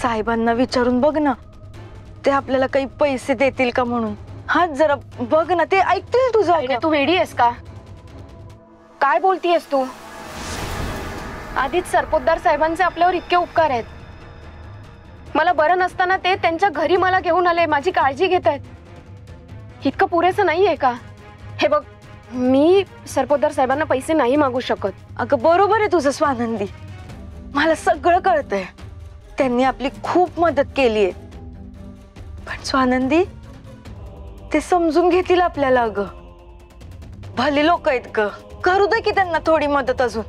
साहेबांना विचारून बघ ना, ते आपल्याला काही पैसे देतील का म्हणून. हा जरा बघ ना, ते ऐकतील तुझं. तू वेडी आहेस का? काय बोलतीयस तू? आधीच सरपोतदार साहेबांचे आपल्यावर इतके उपकार आहेत. मला बरं नसताना ते त्यांच्या घरी मला घेऊन आले, माझी काळजी घेत आहेत. इतकं पुरेसं नाहीये का? हे बघ, मी सरपोतदार साहेबांना पैसे नाही मागू शकत. अगं बरोबर आहे तुझं स्वानंदी, मला सगळं कळतंय. त्यांनी आपली खूप मदत केलीये. पण स्वानंदी, ते समजून घेतील आपल्याला. अगं भले लोक आहेत ग, करू दे की त्यांना थोडी मदत अजून.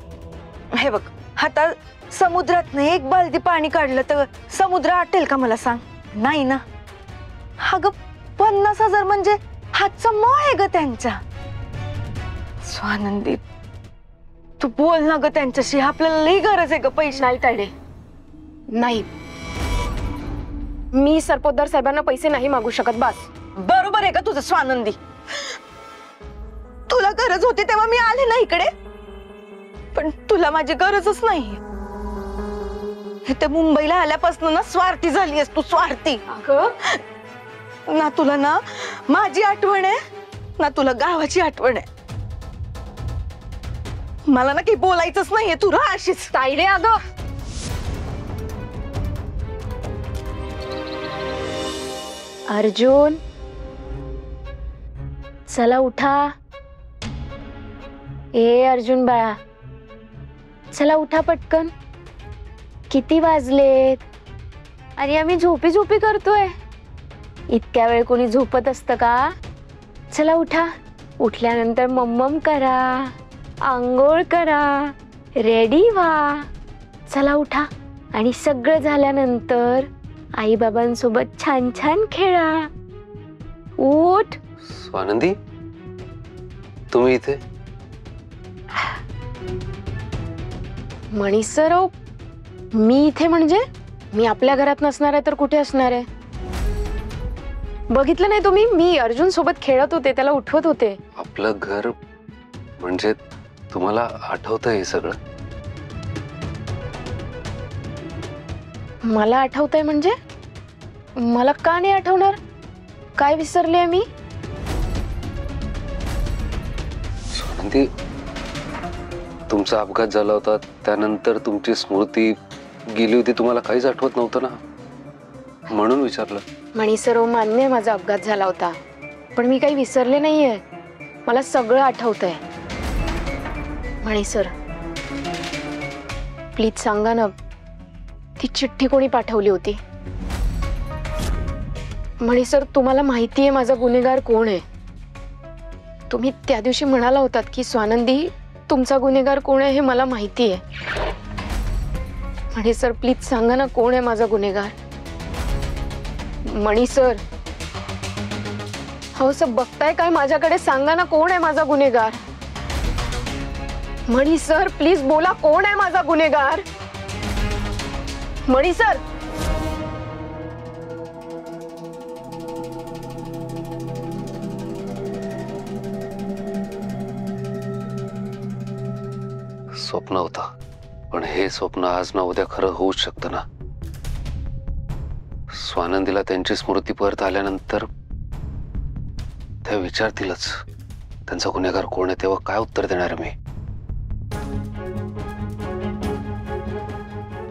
हे बघ, आता समुद्रात नाही एक बालदी पाणी काढलं तर समुद्र आटेल का मला सांग? नाही ना. अगं 50,000 म्हणजे हातचा मळ आहे ग त्यांचा. स्वानंदी, तू बोल ना ग त्यांच्याशी, आपल्याला लई गरज आहे ग पैसे. नाही तायडे, नाही, मी सरपोतदार साहेबांना पैसे नाही मागू शकत. बस. बरोबर आहे का तुझं स्वानंदी? तुला गरज होती तेव्हा मी आले ना इकडे, पण तुला माझी गरजच नाही. इथे मुंबईला आल्यापासून ना स्वार्थी झालीयस तू, स्वार्थी. ना तुला ना माझी आठवण आहे, ना तुला गावाची आठवण आहे. मला ना काही बोलायचंच नाहीये, तू राहा अशीच. तायडे, अगं अर्जुन, चला उठा. ए अर्जुन बाळा, चला उठा पटकन. किती वाजलेत? अरे आम्ही झोपी झोपी करतोय. इतक्या वेळ कोणी झोपत असतं का? चला उठा. उठल्यानंतर मम्मम करा, आंघोळ करा, रेडी व्हा. चला उठा. आणि सगळं झाल्यानंतर आई बाबांसोबत छान छान खेळा. उठ. स्वानंदी, तुम्ही इथे? मणीसराव, मी इथे म्हणजे मी आपल्या घरात नसणार आहे तर कुठे असणार आहे? बघितलं नाही तुम्ही? मी अर्जुन सोबत खेळत होते, त्याला उठवत होते. आपलं घर म्हणजे तुम्हाला आठवतंय हे सगळं? मला आठवतंय म्हणजे? मला का नाही आठवणार? काय विसरले मी? स्वानंदी, तुमचा अपघात झाला होता, त्यानंतर तुमची स्मृती गेली होती, तुम्हाला काहीच आठवत नव्हतं ना, म्हणून विचारलं. मणीसराव, मान्य आहे माझा अपघात झाला होता, पण मी काही विसरले नाहीये. मला सगळं आठवतंय. मणीसर, प्लीज सांगा ना, ती चिठ्ठी कोणी पाठवली होती? मणीसर, तुम्हाला माहिती आहे माझा गुन्हेगार कोण आहे? तुम्ही त्या दिवशी म्हणाला होतात की स्वानंदी, तुमचा गुन्हेगार कोण आहे हे मला माहिती आहे. मणीसर, प्लीज सांगा ना, कोण आहे माझा गुन्हेगार? मणीसर, हो सब बघताय काय माझ्याकडे? सांगा ना, कोण आहे माझा गुन्हेगार? मणीसर, प्लीज बोला, कोण आहे माझा गुन्हेगार? मणीसर. स्वप्न होतं, पण हे स्वप्न आज ना उद्या खरं होऊच शकतं ना. स्वानंदीला त्यांची स्मृती परत आल्यानंतर त्या विचारतीलच त्यांचा गुन्हेगार कोण आहे, तेव्हा काय उत्तर देणार मी?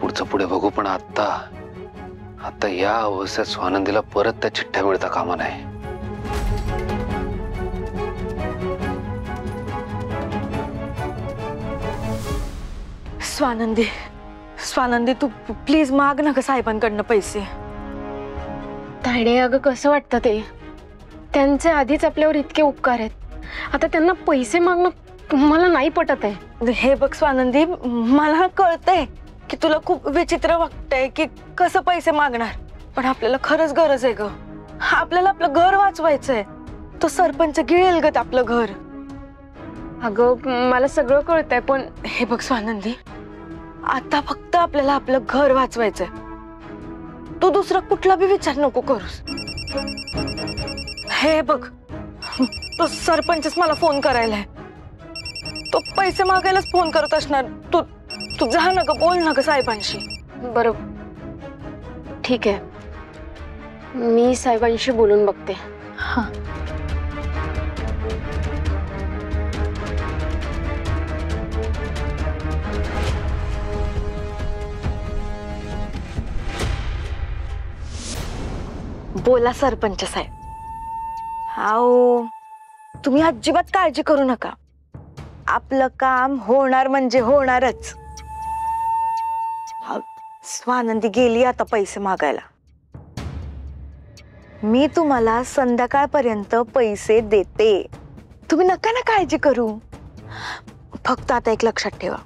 पुढचं पुढे बघू, पण आता या अवस्थेत स्वानंदीला परत त्या चिठ्ठ्या मिळता कामा नये. स्वानंदी, स्वानंदी, तू प्लीज माग ना ग साहेबांकडनं पैसे. तायडे, अगं कसं वाटतं ते? त्यांचे आधीच आपल्यावर इतके उपकार आहेत, आता त्यांना पैसे मागणं मला नाही पटत आहे. हे बघ स्वानंदी, मला कळतंय की तुला खूप विचित्र वाटतंय की कसं पैसे मागणार, पण आपल्याला खरंच गरज आहे ग. आपल्याला आपलं घर वाचवायचंय. तो सरपंच गिळेल ग आपलं घर. अगं मला सगळं कळतंय, पण हे बघ स्वानंदी, आता फक्त आपल्याला आपलं घर वाचवायचंय. तू दुसरा कुठला बी विचार नको करूस. हे बघ, तो सरपंचच मला फोन करायलाय. तो पैसे मागायलाच फोन करत असणार. तू जा ना ग, बोल ना ग साहेबांशी. बरं, ठीक आहे, मी साहेबांशी बोलून बघते. हा. बोला सरपंच साहेब. आओ, तुम्ही अजिबात काळजी करू नका. आपलं काम होणार म्हणजे होणारच. स्वानंदी गेली आता पैसे मागायला. मी तुम्हाला संध्याकाळपर्यंत पैसे देते. तुम्ही नका ना काळजी करू. फक्त आता एक लक्षात ठेवा,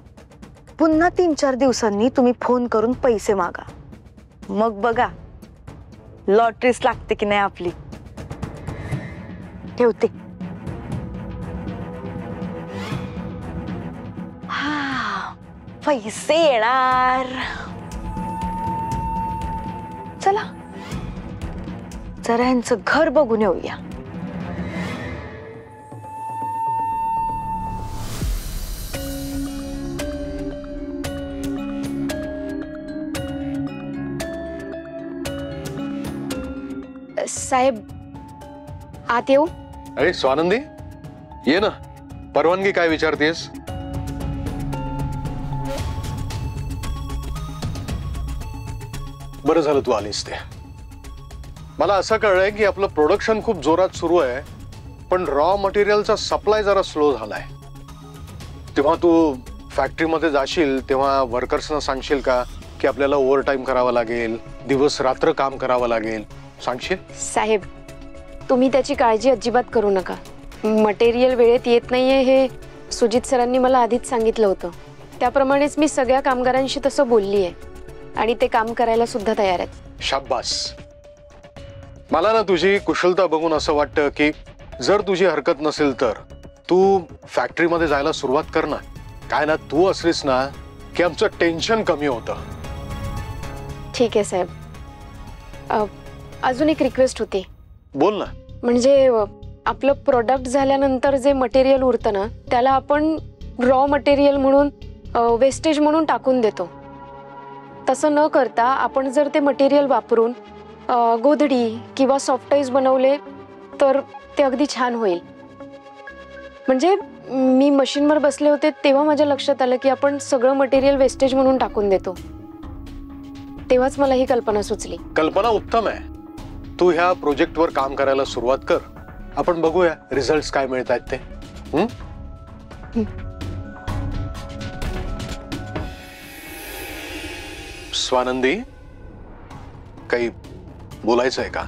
पुन्हा 3-4 दिवसांनी तुम्ही फोन करून पैसे मागा. मग बघा लॉटरीच लागते की नाही आपली. ठेवते. हा, पैसे येणार. चला जरा यांचं घर बघून येऊया. साहेब, आत येऊ? अरे स्वानंदी, ये ना. परवानगी काय विचारतेस? बरं झालं तू आलीस ते. मला असं कळलंय की आपलं प्रोडक्शन खूप जोरात सुरू आहे, पण रॉ मटेरियलचा सप्लाय जरा स्लो झालाय. तेव्हा तू फॅक्टरीमध्ये जाशील तेव्हा वर्कर्सना सांगशील का की आपल्याला ओव्हर टाइम करावा लागेल, दिवस रात्र काम करावं लागेल? सांगशील? साहेब, तुम्ही त्याची काळजी अजिबात करू नका. मटेरियल वेळेत येत नाहीये हे सुजित सरांनी मला आधीच सांगितलं होतं. त्याप्रमाणेच मी सगळ्या कामगारांशी तसं बोलली आहे आणि ते काम करायला सुद्धा तयार आहेत. शाब्बास. मला ना तुझी कुशलता बघून असं वाटतं की जर तुझी हरकत नसेल तर तू फॅक्टरीमध्ये जायला सुरुवात कर ना. काय ना, तू असलीस ना की आमचं टेन्शन कमी होतं. ठीक आहे साहेब. अजून एक रिक्वेस्ट होती. बोल ना. म्हणजे आपलं प्रोडक्ट झाल्यानंतर जे मटेरियल उरतं ना, त्याला आपण रॉ मटेरियल म्हणून वेस्टेज म्हणून टाकून देतो. तसं न करता आपण जर ते मटेरियल वापरून गोधडी किंवा सॉफ्टटाईज बनवले तर ते अगदी छान होईल. म्हणजे मी मशीनवर बसले होते तेव्हा माझ्या लक्षात आलं की आपण सगळं मटेरियल वेस्टेज म्हणून टाकून देतो. तेव्हाच मला ही कल्पना सुचली. कल्पना उत्तम आहे. तू ह्या प्रोजेक्टवर काम करायला सुरुवात कर. आपण बघूया रिझल्ट्स काय मिळतात ते. स्वानंदी, काही बोलायचं आहे का?